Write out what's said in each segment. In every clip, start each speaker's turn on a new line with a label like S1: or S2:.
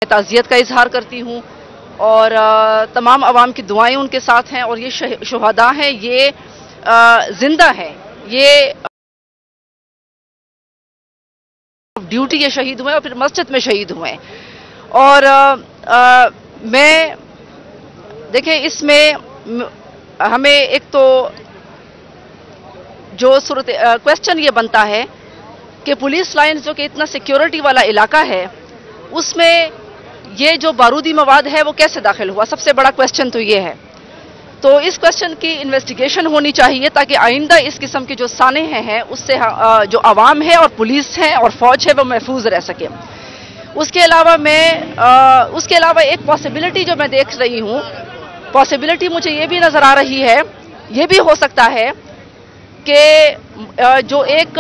S1: ताज़ियत का इजहार करती हूँ और तमाम अवाम की दुआएं उनके साथ हैं और ये शुहदा हैं, ये जिंदा हैं, ये ड्यूटी ये शहीद हुए और फिर मस्जिद में शहीद हुए। और मैं देखें, इसमें हमें एक तो जो क्वेश्चन ये बनता है कि पुलिस लाइन जो कि इतना सिक्योरिटी वाला इलाका है, उसमें ये जो बारूदी मवाद है वो कैसे दाखिल हुआ। सबसे बड़ा क्वेश्चन तो ये है। तो इस क्वेश्चन की इन्वेस्टिगेशन होनी चाहिए ताकि आइंदा इस किस्म के जो सानेह हैं उससे जो आवाम है और पुलिस है और फौज है वो महफूज रह सके। उसके अलावा एक पॉसिबिलिटी जो मैं देख रही हूँ, पॉसिबिलिटी मुझे ये भी नज़र आ रही है, ये भी हो सकता है कि जो एक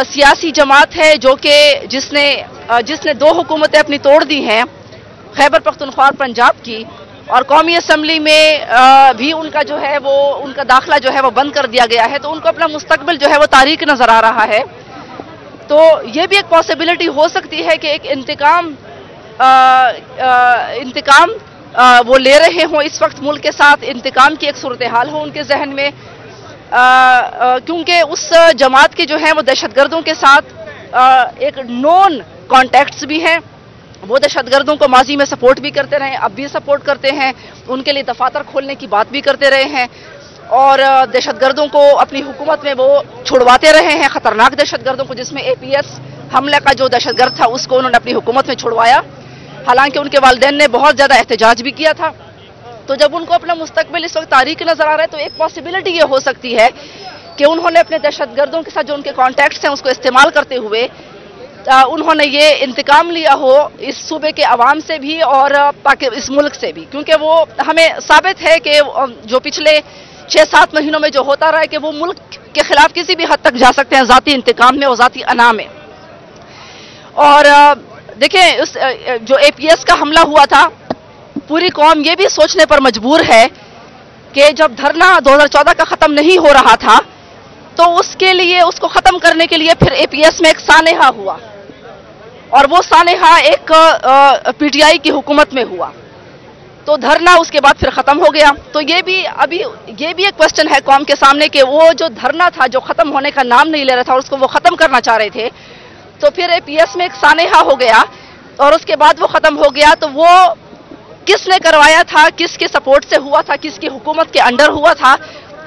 S1: सियासी जमात है जो कि जिसने दो हुकूमतें अपनी तोड़ दी हैं, खैबर पख्तूनख्वा और पंजाब की, और कौमी असम्बली में भी उनका जो है वो उनका दाखिला जो है वो बंद कर दिया गया है, तो उनको अपना मुस्तकबिल जो है वो तारीक नज़र आ रहा है। तो ये भी एक पॉसिबिलिटी हो सकती है कि एक इंतकाम वो ले रहे हों इस वक्त मुल्क के साथ, इंतकाम की एक सूरत हाल हो उनके जहन में, क्योंकि उस जमात के जो हैं वो दहशतगर्दों के साथ एक नॉन कॉन्टैक्ट्स भी हैं। वो दहशतगर्दों को माजी में सपोर्ट भी करते रहे, अब भी सपोर्ट करते हैं, उनके लिए दफातर खोलने की बात भी करते रहे हैं और दहशतगर्दों को अपनी हुकूमत में वो छुड़वाते रहे हैं, ख़तरनाक दहशतगर्दों को, जिसमें APS हमले का जो दहशतगर्द था उसको उन्होंने अपनी हुकूमत में छुड़वाया, हालांकि उनके वालिदैन ने बहुत ज़्यादा एहतजाज भी किया था। तो जब उनको अपना मुस्तकबिल इस वक्त तारीक नज़र आ रहा है, तो एक पॉसिबिलिटी ये हो सकती है कि उन्होंने अपने दहशतगर्दों के साथ जो उनके कॉन्टैक्ट्स हैं उसको इस्तेमाल करते हुए उन्होंने ये इंतकाम लिया हो इस सूबे के अवाम से भी और इस मुल्क से भी, क्योंकि वो हमें साबित है कि जो पिछले 6-7 महीनों में जो होता रहा है कि वो मुल्क के खिलाफ किसी भी हद तक जा सकते हैं ज़ाती इंतकाम में और ज़ाती अना में। और देखें, उस जो APS का हमला हुआ था, पूरी कौम ये भी सोचने पर मजबूर है कि जब धरना 2014 का ख़त्म नहीं हो रहा था तो उसके लिए, उसको ख़त्म करने के लिए फिर APS में एक सानेहा हुआ और वो सानेहा एक PTI की हुकूमत में हुआ, तो धरना उसके बाद फिर ख़त्म हो गया। तो ये भी एक क्वेश्चन है कौम के सामने कि वो जो धरना था जो ख़त्म होने का नाम नहीं ले रहा था और उसको वो ख़त्म करना चाह रहे थे, तो फिर APS में एक सानेहा हो गया और उसके बाद वो ख़त्म हो गया। तो वो किसने करवाया था, किसके सपोर्ट से हुआ था, किसकी हुकूमत के अंडर हुआ था,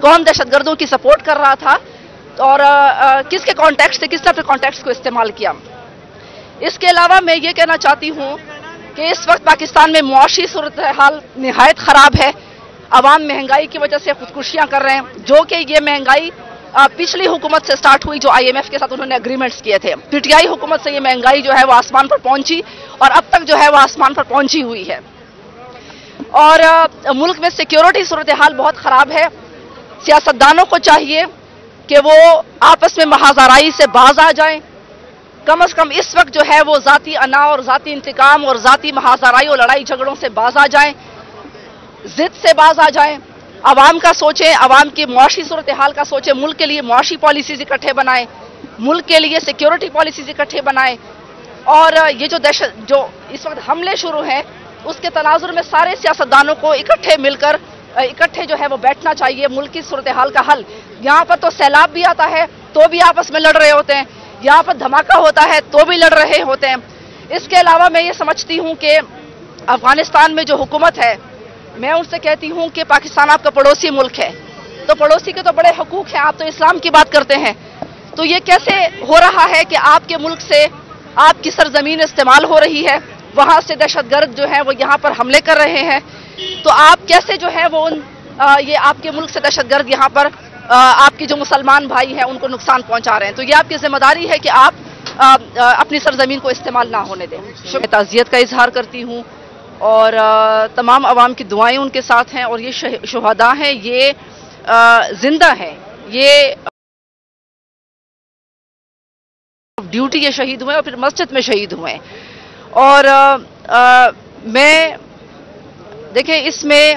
S1: कौन दहशतगर्दों की सपोर्ट कर रहा था और किसके कॉन्टैक्ट से, किसने अपने कॉन्टैक्ट्स को इस्तेमाल किया। इसके अलावा मैं ये कहना चाहती हूँ कि इस वक्त पाकिस्तान में मुआशी सूरत हाल निहायत ख़राब है। अवाम महंगाई की वजह से खुदकुशियाँ कर रहे हैं, जो कि ये महंगाई पिछली हुकूमत से स्टार्ट हुई, जो IMF के साथ उन्होंने एग्रीमेंट्स किए थे। PTI हुकूमत से ये महंगाई जो है वो आसमान पर पहुंची और अब तक जो है वो आसमान पर पहुंची हुई है और मुल्क में सिक्योरिटी सूरत हाल बहुत ख़राब है। सियासतदानों को चाहिए कि वो आपस में महाजराई से बाज आ जाएं, कम से कम इस वक्त जो है वो ज़ाती अना और ज़ाती इंतकाम और ज़ाती महाजराई और लड़ाई झगड़ों से बाज आ जाएं, ज़िद से बाज आ जाएं, आवाम का सोचें, आवाम की मुआशी सूरत हाल का सोचें, मुल्क के लिए मुआशी पॉलिसीज़ इकट्ठे बनाएं, मुल्क के लिए सिक्योरिटी पॉलिसीज़ इकट्ठे बनाएं। और ये जो इस वक्त हमले शुरू हैं उसके तनाजुर में सारे सियासतदानों को इकट्ठे जो है वो बैठना चाहिए, मुल्क की सूरत हाल का हल। यहाँ पर तो सैलाब भी आता है तो भी आपस में लड़ रहे होते हैं, यहाँ पर धमाका होता है तो भी लड़ रहे होते हैं। इसके अलावा मैं ये समझती हूँ कि अफगानिस्तान में जो हुकूमत है, मैं उनसे कहती हूँ कि पाकिस्तान आपका पड़ोसी मुल्क है, तो पड़ोसी के तो बड़े हकूक हैं, आप तो इस्लाम की बात करते हैं, तो ये कैसे हो रहा है कि आपके मुल्क से आपकी सरजमीन इस्तेमाल हो रही है, वहाँ से दहशतगर्द जो हैं वो यहाँ पर हमले कर रहे हैं, तो आप कैसे जो है वो ये आपके मुल्क से दहशतगर्द यहाँ पर आपके जो मुसलमान भाई हैं उनको नुकसान पहुँचा रहे हैं। तो ये आपकी जिम्मेदारी है कि आप अपनी सरजमीन को इस्तेमाल ना होने दें। मैं ताज़ियत का इजहार करती हूँ और तमाम अवाम की दुआएं उनके साथ हैं और ये शुहदा हैं, ये जिंदा हैं, ये ड्यूटी ये शहीद हुए और फिर मस्जिद में शहीद हुए। और मैं देखें, इसमें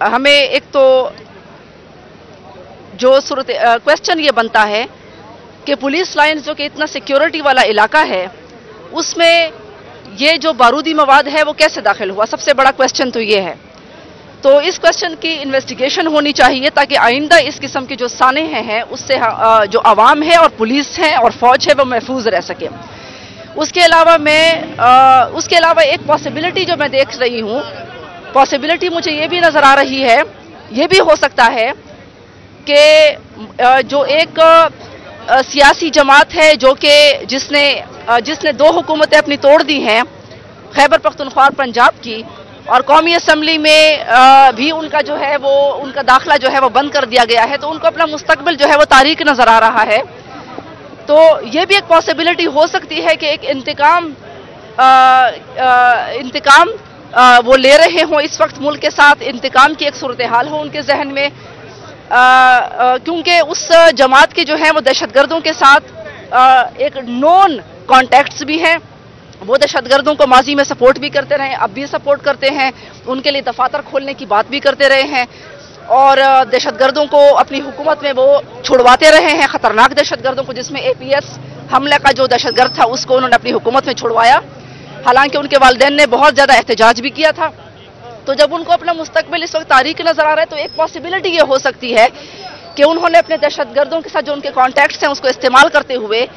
S1: हमें एक तो जो क्वेश्चन ये बनता है कि पुलिस लाइन जो कि इतना सिक्योरिटी वाला इलाका है, उसमें ये जो बारूदी मवाद है वो कैसे दाखिल हुआ, सबसे बड़ा क्वेश्चन तो ये है। तो इस क्वेश्चन की इन्वेस्टिगेशन होनी चाहिए ताकि आइंदा इस किस्म के जो सानेह हैं उससे जो आवाम है और पुलिस है और फौज है वो महफूज रह सके। उसके अलावा एक पॉसिबिलिटी जो मैं देख रही हूँ, पॉसिबिलिटी मुझे ये भी नज़र आ रही है, ये भी हो सकता है कि जो एक सियासी जमात है जो कि जिसने दो हुकूमतें अपनी तोड़ दी हैं, खैबर पख्तूनख्वा और पंजाब की, और कौमी असम्बली में भी उनका जो है वो उनका दाखिला जो है वो बंद कर दिया गया है, तो उनको अपना मुस्तकबिल जो है वो तारीक नज़र आ रहा है। तो ये भी एक पॉसिबिलिटी हो सकती है कि एक इंतकाम वो ले रहे हों इस वक्त मुल्क के साथ, इंतकाम की एक सूरत हाल हो उनके जहन में, क्योंकि उस जमात के जो है वो दहशतगर्दों के साथ एक नॉन कॉन्टैक्ट्स भी हैं। वो दहशतगर्दों को माजी में सपोर्ट भी करते रहे, अब भी सपोर्ट करते हैं, उनके लिए दफातर खोलने की बात भी करते रहे हैं और दहशतगर्दों को अपनी हुकूमत में वो छुड़वाते रहे हैं, खतरनाक दहशतगर्दों को, जिसमें APS हमले का जो दहशतगर्द था उसको उन्होंने अपनी हुकूमत में छुड़वाया, हालांकि उनके वालिदैन ने बहुत ज़्यादा एहतजाज भी किया था। तो जब उनको अपना मुस्तकबिल इस वक्त तारीक नज़र आ रहा है तो एक पॉसिबिलिटी ये हो सकती है कि उन्होंने अपने दहशतगर्दों के साथ जो उनके कॉन्टैक्ट्स हैं उसको इस्तेमाल करते हुए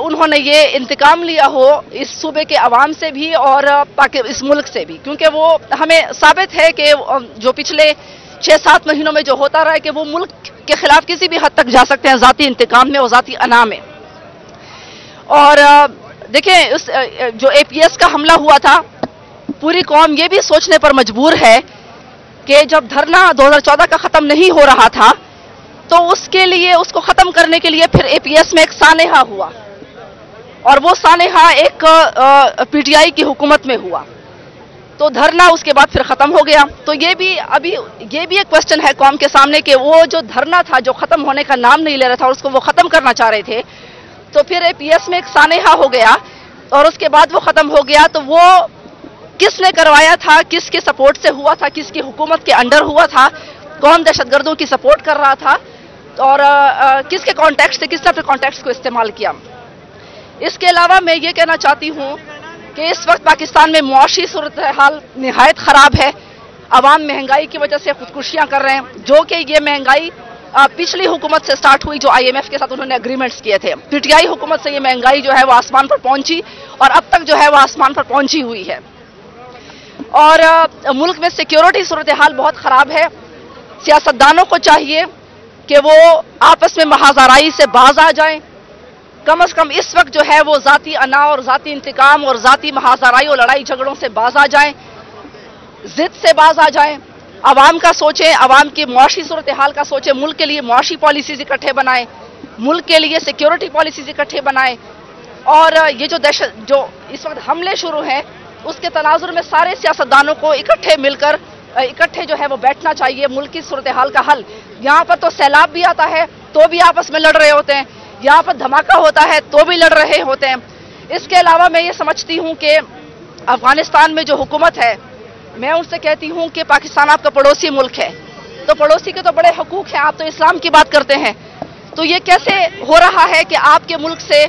S1: उन्होंने ये इंतकाम लिया हो इस सूबे के अवाम से भी और इस मुल्क से भी, क्योंकि वो हमें साबित है कि जो पिछले 6-7 महीनों में जो होता रहा है कि वो मुल्क के खिलाफ किसी भी हद तक जा सकते हैं ज़ाती इंतकाम में और ज़ाती अना में। और देखें, उस जो APS का हमला हुआ था, पूरी कौम ये भी सोचने पर मजबूर है कि जब धरना 2014 का ख़त्म नहीं हो रहा था तो उसके लिए, उसको ख़त्म करने के लिए फिर APS में एक सानेहा हुआ और वो सानेहा एक PTI की हुकूमत में हुआ, तो धरना उसके बाद फिर ख़त्म हो गया। तो ये भी एक क्वेश्चन है कौम के सामने कि वो जो धरना था जो ख़त्म होने का नाम नहीं ले रहा था और उसको वो ख़त्म करना चाह रहे थे, तो फिर APS में एक सानेहा हो गया और उसके बाद वो ख़त्म हो गया। तो वो किसने करवाया था, किसके सपोर्ट से हुआ था, किसकी हुकूमत के अंडर हुआ था, कौन दहशतगर्दों की सपोर्ट कर रहा था और किसके कॉन्टैक्ट से, किसने अपने कॉन्टैक्ट्स को इस्तेमाल किया। इसके अलावा मैं ये कहना चाहती हूँ कि इस वक्त पाकिस्तान में मुआशी सूरत हाल निहायत ख़राब है। अवाम महंगाई की वजह से खुदकुशियाँ कर रहे हैं, जो कि ये महंगाई पिछली हुकूमत से स्टार्ट हुई, जो IMF के साथ उन्होंने एग्रीमेंट्स किए थे। PTI हुकूमत से ये महंगाई जो है वो आसमान पर पहुंची और अब तक जो है वो आसमान पर पहुंची हुई है। और मुल्क में सिक्योरिटी सूरत हाल बहुत ख़राब है। सियासतदानों को चाहिए कि वो आपस में महाजराई से बाज आ जाएं, कम से कम इस वक्त जो है वो ज़ाती अना और ज़ाती इंतकाम और ज़ाती महाजराई और लड़ाई झगड़ों से बाज आ जाएं, ज़िद से बाज आ जाएं, आवाम का सोचें, आवाम की मुआशी सूरत हाल का सोचें, मुल्क के लिए मुआशी पॉलिसीज इकट्ठे बनाएं, मुल्क के लिए सिक्योरिटी पॉलिसीज इकट्ठे बनाएं। और ये जो इस वक्त हमले शुरू हैं उसके तनाजुर में सारे सियासतदानों को इकट्ठे जो है वो बैठना चाहिए, मुल्क की सूरत हाल का हल। यहाँ पर तो सैलाब भी आता है तो भी आपस में लड़ रहे होते हैं, यहाँ पर धमाका होता है तो भी लड़ रहे होते हैं। इसके अलावा मैं ये समझती हूँ कि अफगानिस्तान में जो हुकूमत है, मैं उनसे कहती हूँ कि पाकिस्तान आपका पड़ोसी मुल्क है, तो पड़ोसी के तो बड़े हकूक हैं। आप तो इस्लाम की बात करते हैं, तो ये कैसे हो रहा है कि आपके मुल्क से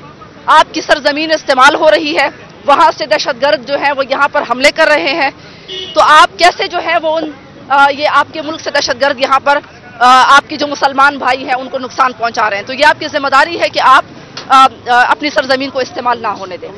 S1: आपकी सरजमीन इस्तेमाल हो रही है, वहाँ से दहशतगर्द जो है वो यहाँ पर हमले कर रहे हैं, तो आप कैसे जो है वो ये आपके मुल्क से दहशतगर्द यहाँ पर आपके जो मुसलमान भाई हैं उनको नुकसान पहुँचा रहे हैं। तो ये आपकी जिम्मेदारी है कि आप अपनी सरजमीन को इस्तेमाल ना होने दें।